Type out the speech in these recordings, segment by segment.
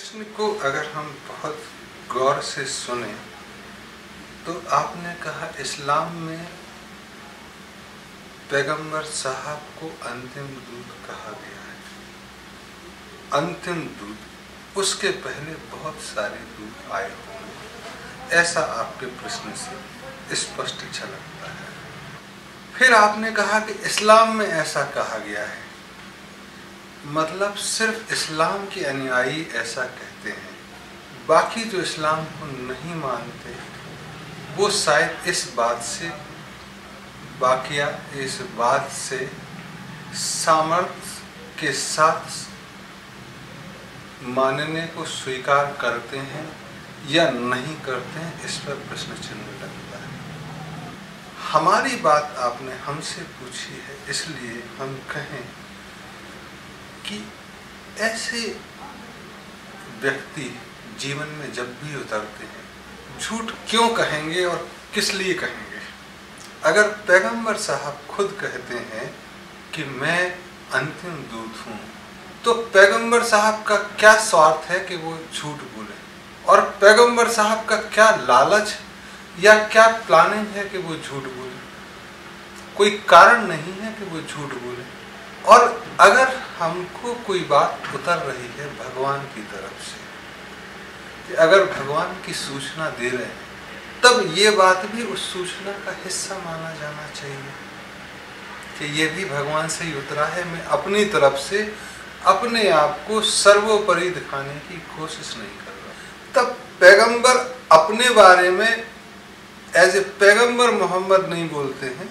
प्रश्न को अगर हम बहुत गौर से सुने तो आपने कहा इस्लाम में पैगंबर साहब को अंतिम दूत कहा गया है। अंतिम दूत, उसके पहले बहुत सारे दूत आए होंगे, ऐसा आपके प्रश्न से स्पष्ट झलकता है। फिर आपने कहा कि इस्लाम में ऐसा कहा गया है, मतलब सिर्फ इस्लाम के अनुयायी ऐसा कहते हैं, बाकी जो इस्लाम को नहीं मानते वो शायद इस बात से सामर्थ्य के साथ मानने को स्वीकार करते हैं या नहीं करते हैं, इस पर प्रश्न चिन्ह लगता है। हमारी बात आपने हमसे पूछी है, इसलिए हम कहें कि ऐसे व्यक्ति जीवन में जब भी उतरते हैं झूठ क्यों कहेंगे और किस लिए कहेंगे। अगर पैगंबर साहब खुद कहते हैं कि मैं अंतिम दूत हूँ, तो पैगंबर साहब का क्या स्वार्थ है कि वो झूठ बोले, और पैगंबर साहब का क्या लालच या क्या प्लानिंग है कि वो झूठ बोले। कोई कारण नहीं है कि वो झूठ बोले। और अगर हमको कोई बात उतर रही है भगवान की तरफ से, कि अगर भगवान की सूचना दे रहे हैं, तब ये बात भी उस सूचना का हिस्सा माना जाना चाहिए कि ये भी भगवान से ही उतरा है। मैं अपनी तरफ से अपने आप को सर्वोपरि दिखाने की कोशिश नहीं कर रहा। तब पैगंबर अपने बारे में एज ए पैगंबर मोहम्मद नहीं बोलते हैं,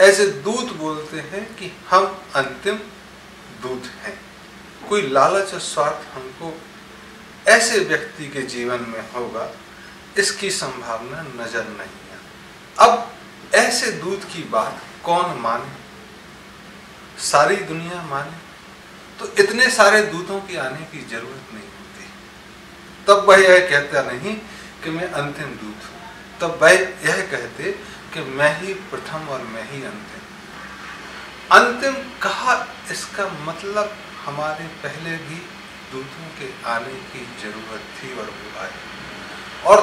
एज ए दूत बोलते हैं कि हम अंतिम दूत हैं। कोई लालच और स्वार्थ हमको ऐसे व्यक्ति के जीवन में होगा, इसकी संभावना नजर नहीं है। अब ऐसे दूत की बात कौन माने? सारी दुनिया माने तो इतने सारे दूतों के आने की जरूरत नहीं होती। तब वह यह कहता नहीं कि मैं अंतिम दूत हूँ, तब वह यह कहते कि मैं ही प्रथम और मैं ही अंतिम। अंतिम कहा, इसका मतलब हमारे पहले भी दूतों के आने की जरूरत थी और वो आए। और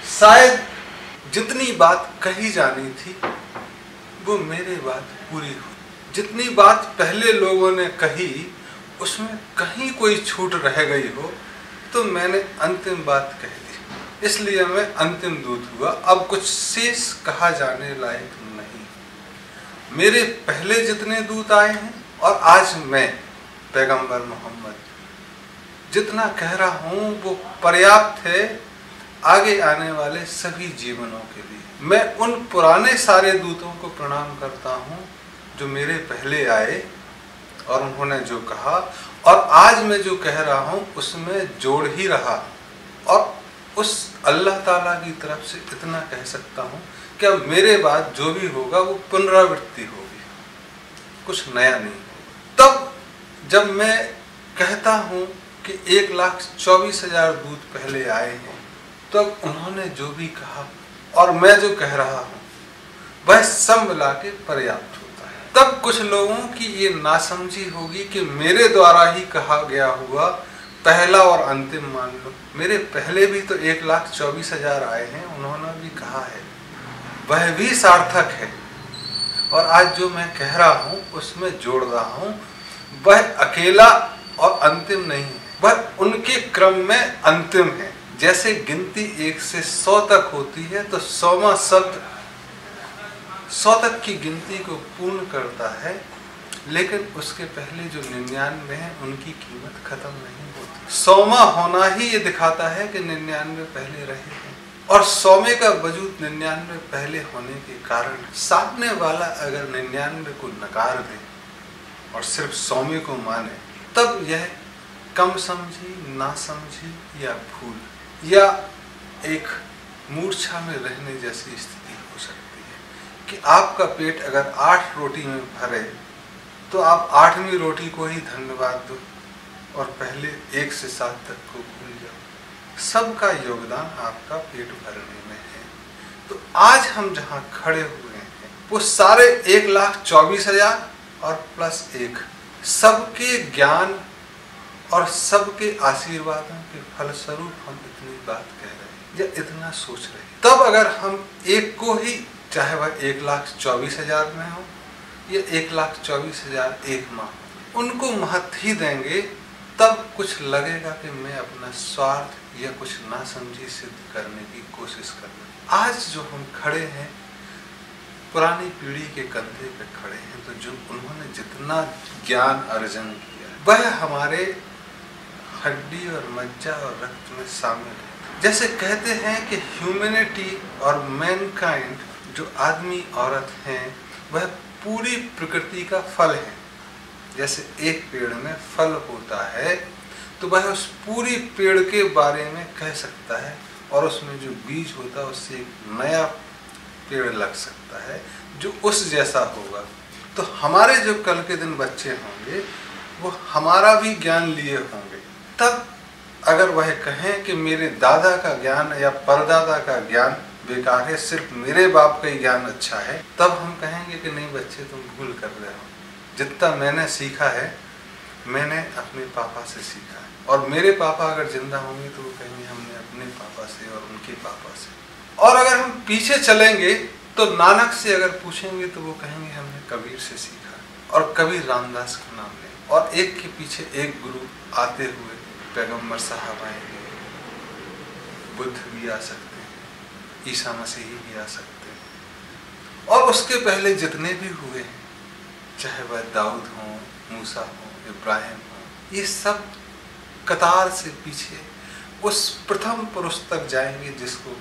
शायद जितनी बात कही जानी थी वो मेरे बात पूरी हुई। जितनी बात पहले लोगों ने कही उसमें कहीं कोई छूट रह गई हो तो मैंने अंतिम बात कह दी, इसलिए मैं अंतिम दूत हुआ। अब कुछ शेष कहा जाने लायक नहीं। मेरे पहले जितने दूत आए हैं और आज मैं पैगंबर मोहम्मद जितना कह रहा हूँ वो पर्याप्त है आगे आने वाले सभी जीवनों के लिए। मैं उन पुराने सारे दूतों को प्रणाम करता हूँ जो मेरे पहले आए और उन्होंने जो कहा, और आज मैं जो कह रहा हूँ उसमें जोड़ ही रहा। और उस अल्लाह ताला की तरफ से इतना कह सकता हूँ कि अब मेरे बाद जो भी होगा वो पुनरावृत्ति होगी, कुछ नया नहीं। तब जब मैं कहता हूँ कि 1,24,000 दूत पहले आए हैं, तब उन्होंने जो भी कहा और मैं जो कह रहा हूँ वह सब मिला के पर्याप्त होता है। तब कुछ लोगों की ये नासमझी होगी कि मेरे द्वारा ही कहा गया हुआ पहला और अंतिम मान लो। मेरे पहले भी तो 1,24,000 आए हैं, उन्होंने भी कहा है, वह भी सार्थक है। और आज जो मैं कह रहा हूँ उसमें जोड़ रहा हूँ, वह अकेला और अंतिम नहीं है, वह उनके क्रम में अंतिम है। जैसे गिनती 1 से 100 तक होती है तो 100वां शब्द 100 तक की गिनती को पूर्ण करता है, लेकिन उसके पहले जो 99 है उनकी कीमत खत्म नहीं होती। 100वां होना ही ये दिखाता है कि 99 पहले रहे हैं, और 100वें का वजूद 99 पहले होने के कारण सामने वाला अगर 99 को नकार दे और सिर्फ 100वें को माने, तब यह कम समझी, ना समझी या भूल या एक मूर्छा में रहने जैसी स्थिति हो सकती है कि आपका पेट अगर 8 रोटी में भरे तो आप 8वीं रोटी को ही धन्यवाद दो और पहले 1 से 7 तक को भूल जाओ। सबका योगदान आपका पेट भरने में है। तो आज हम जहाँ खड़े हुए हैं वो सारे 1,24,000 और +1 सबके ज्ञान और सबके आशीर्वादों के फलस्वरूप हम इतनी बात कह रहे हैं या इतना सोच रहे हैं। तब अगर हम एक को ही, चाहे वह 1,24,000 में हो या 1,24,000 एक माह, उनको महत्व ही देंगे, तब कुछ लगेगा कि मैं अपना स्वार्थ या कुछ नासमझी सिद्ध करने की कोशिश कर रहा हूं। आज जो हम खड़े हैं पुरानी पीढ़ी के कंधे पे खड़े हैं, तो जो उन्होंने जितना ज्ञान अर्जन किया वह हमारे हड्डी और मज्जा और रक्त में शामिल है। जैसे कहते हैं कि ह्यूमैनिटी और मैनकाइंड, जो आदमी औरत हैं, वह पूरी प्रकृति का फल है। जैसे एक पेड़ में फल होता है तो वह उस पूरी पेड़ के बारे में कह सकता है, और उसमें जो बीज होता है उससे एक नया पेड़ लग सकता है जो उस जैसा होगा। तो हमारे जो कल के दिन बच्चे होंगे वो हमारा भी ज्ञान लिए होंगे। तब अगर वह कहें कि मेरे दादा का ज्ञान या परदादा का ज्ञान बेकार है, सिर्फ मेरे बाप का ही ज्ञान अच्छा है, तब हम कहेंगे कि नहीं बच्चे, तुम भूल कर रहे हो। जितना मैंने सीखा है मैंने अपने पापा से सीखा है, और मेरे पापा अगर जिंदा होंगे तो वो कहेंगे हमने अपने पापा से और उनके पापा से। और अगर हम पीछे चलेंगे तो नानक से अगर पूछेंगे तो वो कहेंगे हमने कबीर से सीखा, और कबीर रामदास का नाम लें, और एक के पीछे एक गुरु आते हुए पैगंबर साहब आएंगे, बुद्ध भी आ सकते हैं, ईसा मसीह भी आ सकते हैं, और उसके पहले जितने भी हुए हैं, चाहे वह दाऊद हो, मूसा हो, इब्राहिम हो, ये सब कतार से पीछे उस प्रथम पुरुष तक जाएंगे जिसको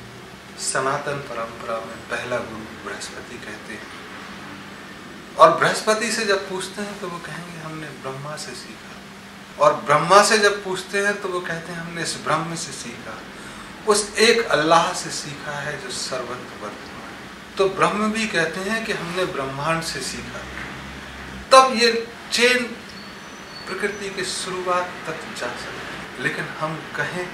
सनातन परंपरा में पहला गुरु बृहस्पति कहते हैं। और बृहस्पति से जब पूछते हैं तो वो कहेंगे हमने ब्रह्मा से सीखा, और ब्रह्मा से जब पूछते हैं तो वो कहते हैं हमने इस ब्रह्म से सीखा, उस एक अल्लाह से सीखा है जो सर्वत्र वर्तमान है। तो ब्रह्म भी कहते हैं कि हमने ब्रह्मांड से सीखा। तब ये चेन प्रकृति के शुरुआत तक जा सकती है। लेकिन हम कहें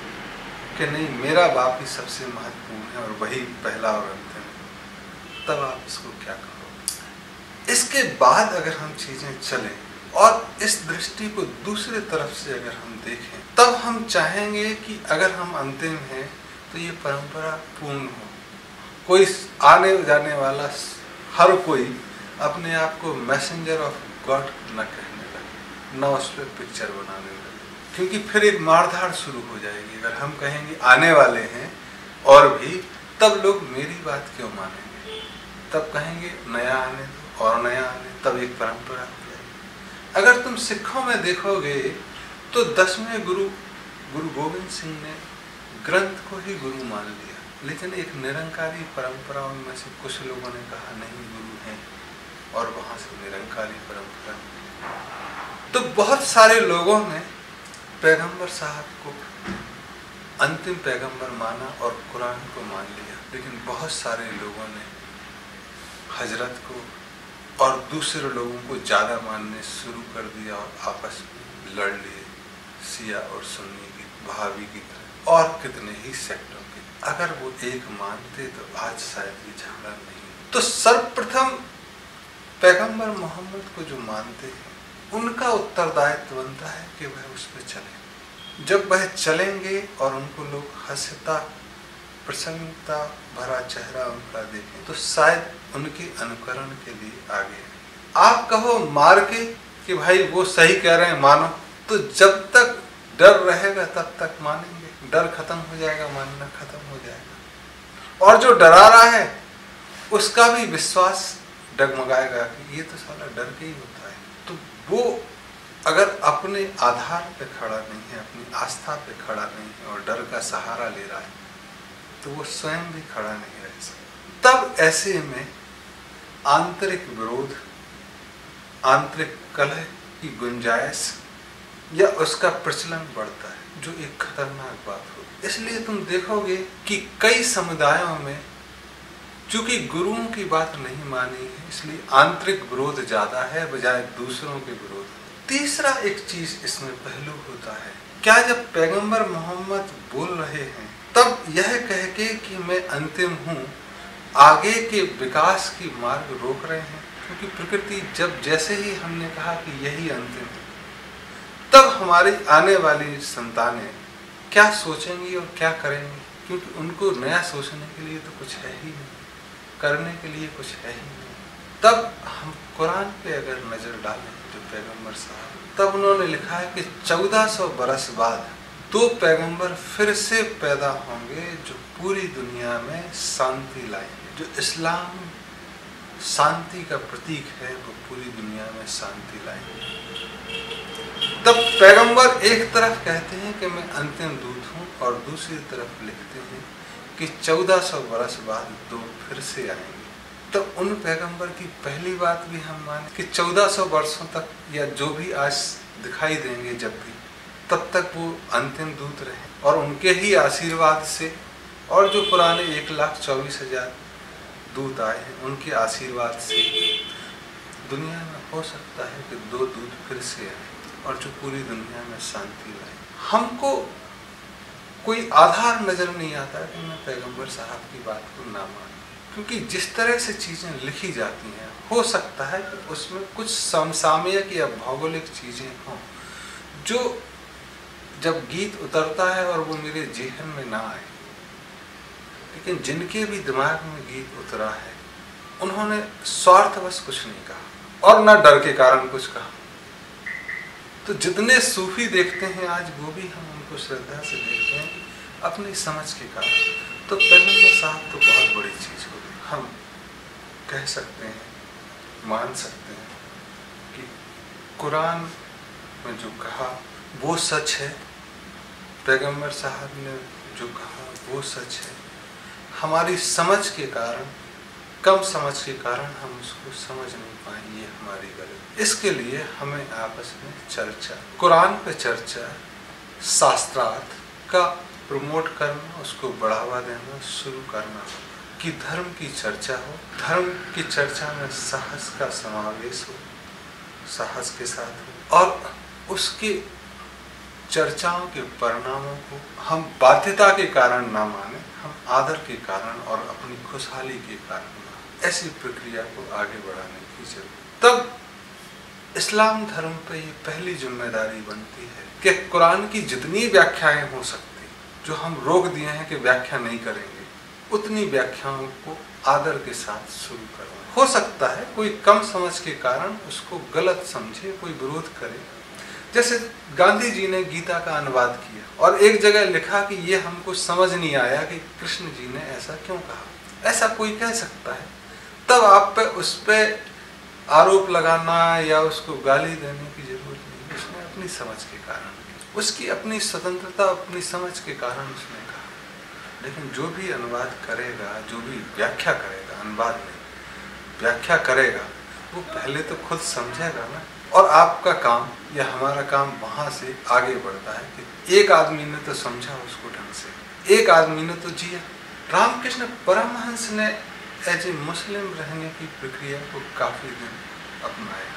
कि नहीं मेरा बाप ही सबसे महत्वपूर्ण है और वही पहला और अंतिम है, तब आप इसको क्या करोगे? इसके बाद अगर हम चीजें चलें और इस दृष्टि को दूसरे तरफ से अगर हम देखें, तब हम चाहेंगे कि अगर हम अंतिम हैं तो ये परंपरा पूर्ण हो। कोई आने जाने वाला हर कोई अपने आप को मैसेंजर ऑफ गॉड न कहने लगे, न उस पर पिक्चर बनाने लगे, क्योंकि फिर एक मारधाड़ शुरू हो जाएगी। अगर हम कहेंगे आने वाले हैं और भी, तब लोग मेरी बात क्यों मानेंगे? तब कहेंगे नया आने दो और नया आने, तब एक परंपरा हो जाएगी। अगर तुम सिखों में देखोगे तो 10वें गुरु गुरु गोविंद सिंह ने ग्रंथ को ही गुरु मान लिया, लेकिन एक निरंकारी परंपरा में से कुछ लोगों ने कहा नहीं गुरु हैं, और वहां से निरंकारी परंपरा। तो बहुत सारे लोगों ने पैगंबर साहब को अंतिम पैगंबर माना और कुरान को मान लिया, लेकिन बहुत सारे लोगों ने हजरत को और दूसरे लोगों को ज़्यादा मानने शुरू कर दिया और आपस में लड़ लिए, शिया और सुन्नी की, वहाबी की तरह, और कितने ही सेक्टरों के। अगर वो एक मानते तो आज शायद ये झगड़ा नहीं। तो सर्वप्रथम पैगंबर मोहम्मद को जो मानते हैं उनका उत्तरदायित्व बनता है कि वह उस पर चले। जब वह चलेंगे और उनको लोग हंसता प्रसन्नता भरा चेहरा उनका देखें तो शायद उनके अनुकरण के लिए आगे। आप कहो मार के कि भाई वो सही कह रहे हैं मानो, तो जब तक डर रहेगा तब तक मानेंगे। डर खत्म हो जाएगा, मानना खत्म हो जाएगा, और जो डरा रहा है उसका भी विश्वास डगमगाएगा कि ये तो साला डर के ही होता है। तो वो अगर अपने आधार पे खड़ा नहीं है, अपनी आस्था पे खड़ा नहीं है और डर का सहारा ले रहा है, तो वो स्वयं भी खड़ा नहीं रह सकता। तब ऐसे में आंतरिक विरोध, आंतरिक कलह की गुंजाइश या उसका प्रचलन बढ़ता है, जो एक खतरनाक बात हो। इसलिए तुम देखोगे कि कई समुदायों में चूंकि गुरुओं की बात नहीं मानी है, इसलिए आंतरिक विरोध ज्यादा है बजाय दूसरों के विरोध। तीसरा एक चीज इसमें पहलू होता है, क्या जब पैगंबर मोहम्मद बोल रहे हैं तब यह कह के कि मैं अंतिम हूँ, आगे के विकास की मार्ग रोक रहे हैं? क्योंकि प्रकृति जब जैसे ही हमने कहा कि यही अंतिम है, तब हमारी आने वाली संतानें क्या सोचेंगी और क्या करेंगी, क्योंकि उनको नया सोचने के लिए तो कुछ है ही नहीं, करने के लिए कुछ है ही नहीं। तब हम कुरान पे अगर नजर डालें जो पैगंबर साहब, तब उन्होंने लिखा है कि 1400 बरस बाद 2 पैगंबर फिर से पैदा होंगे जो पूरी दुनिया में शांति लाएंगे। जो इस्लाम शांति का प्रतीक है वो पूरी दुनिया में शांति लाएंगे। तब पैगंबर एक तरफ कहते हैं कि मैं अंतिम दूत हूँ और दूसरी तरफ लिखते हैं कि 1400 बरस बाद 2 फिर से आएंगे। तब उन पैगंबर की पहली बात भी हम माने कि 1400 वर्षों तक या जो भी आज दिखाई देंगे जब भी, तब तक वो अंतिम दूत रहे और उनके ही आशीर्वाद से, और जो पुराने 1,24,000 दूत आए हैं उनके आशीर्वाद से दुनिया में हो सकता है कि 2 दूत फिर से आए और जो पूरी दुनिया में शांति लाए। हमको कोई आधार नजर नहीं आता कि मैं पैगंबर साहब की बात को ना मानूं, क्योंकि जिस तरह से चीजें लिखी जाती हैं हो सकता है कि उसमें कुछ समसामयिक या भौगोलिक चीजें हों जो जब गीत उतरता है और वो मेरे जेहन में ना आए। लेकिन जिनके भी दिमाग में गीत उतरा है उन्होंने स्वार्थवश कुछ नहीं कहा और ना डर के कारण कुछ कहा। तो जितने सूफी देखते हैं आज वो भी हम उनको श्रद्धा से देखते हैं अपनी समझ के कारण। तो पैगंबर साहब तो बहुत बड़ी चीज हो गई, हम कह सकते हैं, मान सकते हैं कि कुरान में जो कहा वो सच है, पैगंबर साहब ने जो कहा वो सच है। हमारी समझ के कारण, कम समझ के कारण हम उसको समझ नहीं पाए, ये हमारी गलती। इसके लिए हमें आपस में चर्चा, कुरान पे चर्चा, शास्त्रार्थ का प्रमोट करना, उसको बढ़ावा देना शुरू करना, कि धर्म की चर्चा हो। धर्म की चर्चा में साहस का समावेश हो, साहस के साथ हो, और उसके चर्चाओं के परिणामों को हम बाध्यता के कारण ना माने, हम आदर के कारण और अपनी खुशहाली के कारण माने। ऐसी प्रक्रिया को आगे बढ़ाने की जरूरत। तब इस्लाम धर्म पे ये पहली जिम्मेदारी बनती है कि कुरान की जितनी व्याख्याएं हो सकती, जो हम रोक दिए हैं कि व्याख्या नहीं करेंगे, उतनी व्याख्याओं को आदर के साथ शुरू करवाएं। हो सकता है कोई कम समझ के कारण उसको गलत समझे, कोई विरोध करे। जैसे गांधी जी ने गीता का अनुवाद किया और एक जगह लिखा कि ये हमको समझ नहीं आया कि कृष्ण जी ने ऐसा क्यों कहा। ऐसा कोई कह सकता है, तब आप पे उस पे आरोप लगाना या उसको गाली देने की जरूरत नहीं। उसने अपनी समझ के कारण, उसकी अपनी स्वतंत्रता, अपनी समझ के कारण उसने कहा। लेकिन जो भी अनुवाद करेगा, जो भी व्याख्या करेगा, अनुवाद में व्याख्या करेगा, वो पहले तो खुद समझेगा ना। और आपका काम या हमारा काम वहां से आगे बढ़ता है कि एक आदमी ने तो समझा उसको ढंग से, एक आदमी ने तो जिया। रामकृष्ण परमहंस ने एज ए मुस्लिम रहने की प्रक्रिया को काफी दिन अपनाया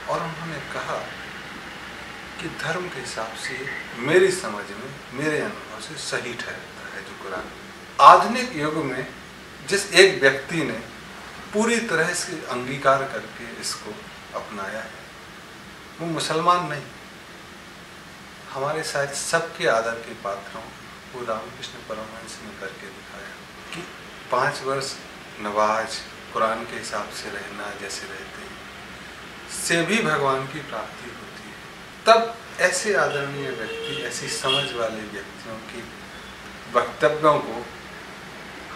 और उन्होंने कहा कि धर्म के हिसाब से मेरी समझ में, मेरे अनुभव से सही ठहरता है जो कुरान। आधुनिक युग में जिस एक व्यक्ति ने पूरी तरह से अंगीकार करके इसको अपनाया है वो मुसलमान नहीं, हमारे शायद सबके आदर के पात्र हों, वो रामकृष्ण परमहंस ने करके दिखाया कि 5 वर्ष नमाज कुरान के हिसाब से रहना जैसे रहते हैं से भी भगवान की प्राप्ति होती है। तब ऐसे आदरणीय व्यक्ति, ऐसी समझ वाले व्यक्तियों की वक्तव्यों को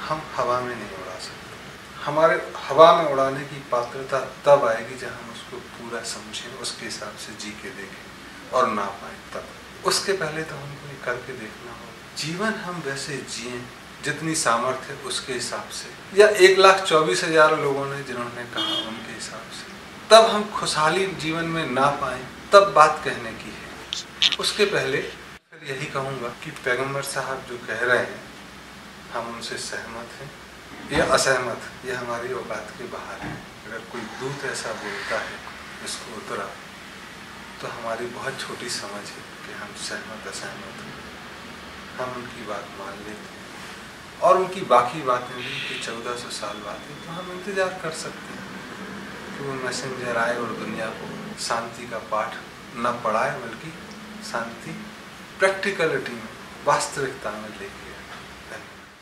हम हवा में नहीं उड़ा सकते। हमारे हवा में उड़ाने की पात्रता तब आएगी जब हम उसको पूरा समझें, उसके हिसाब से जी के देखें और ना पाए तब। उसके पहले तो हमको ये करके देखना हो, जीवन हम वैसे जिए जितनी सामर्थ्य उसके हिसाब से, या 1,24,000 लोगों ने जिन्होंने कहा उनके हिसाब से। तब हम खुशहाली जीवन में ना पाए तब बात कहने की है। उसके पहले फिर यही कहूँगा कि पैगंबर साहब जो कह रहे हैं हम उनसे सहमत हैं या असहमत, ये हमारी औकात के बाहर है। अगर कोई दूत ऐसा बोलता है इसको उतरा तो हमारी बहुत छोटी समझ है कि हम सहमत असहमत हैं, हम उनकी बात मान लेते हैं और उनकी बाकी बातें भी कि 1400 साल बाद है तो हम इंतजार कर सकते हैं कि वो मैसेंजर आए और दुनिया को शांति का पाठ न पढ़ाए बल्कि शांति, प्रैक्टिकलिटी में, वास्तविकता में लेके आए। धन्यवाद।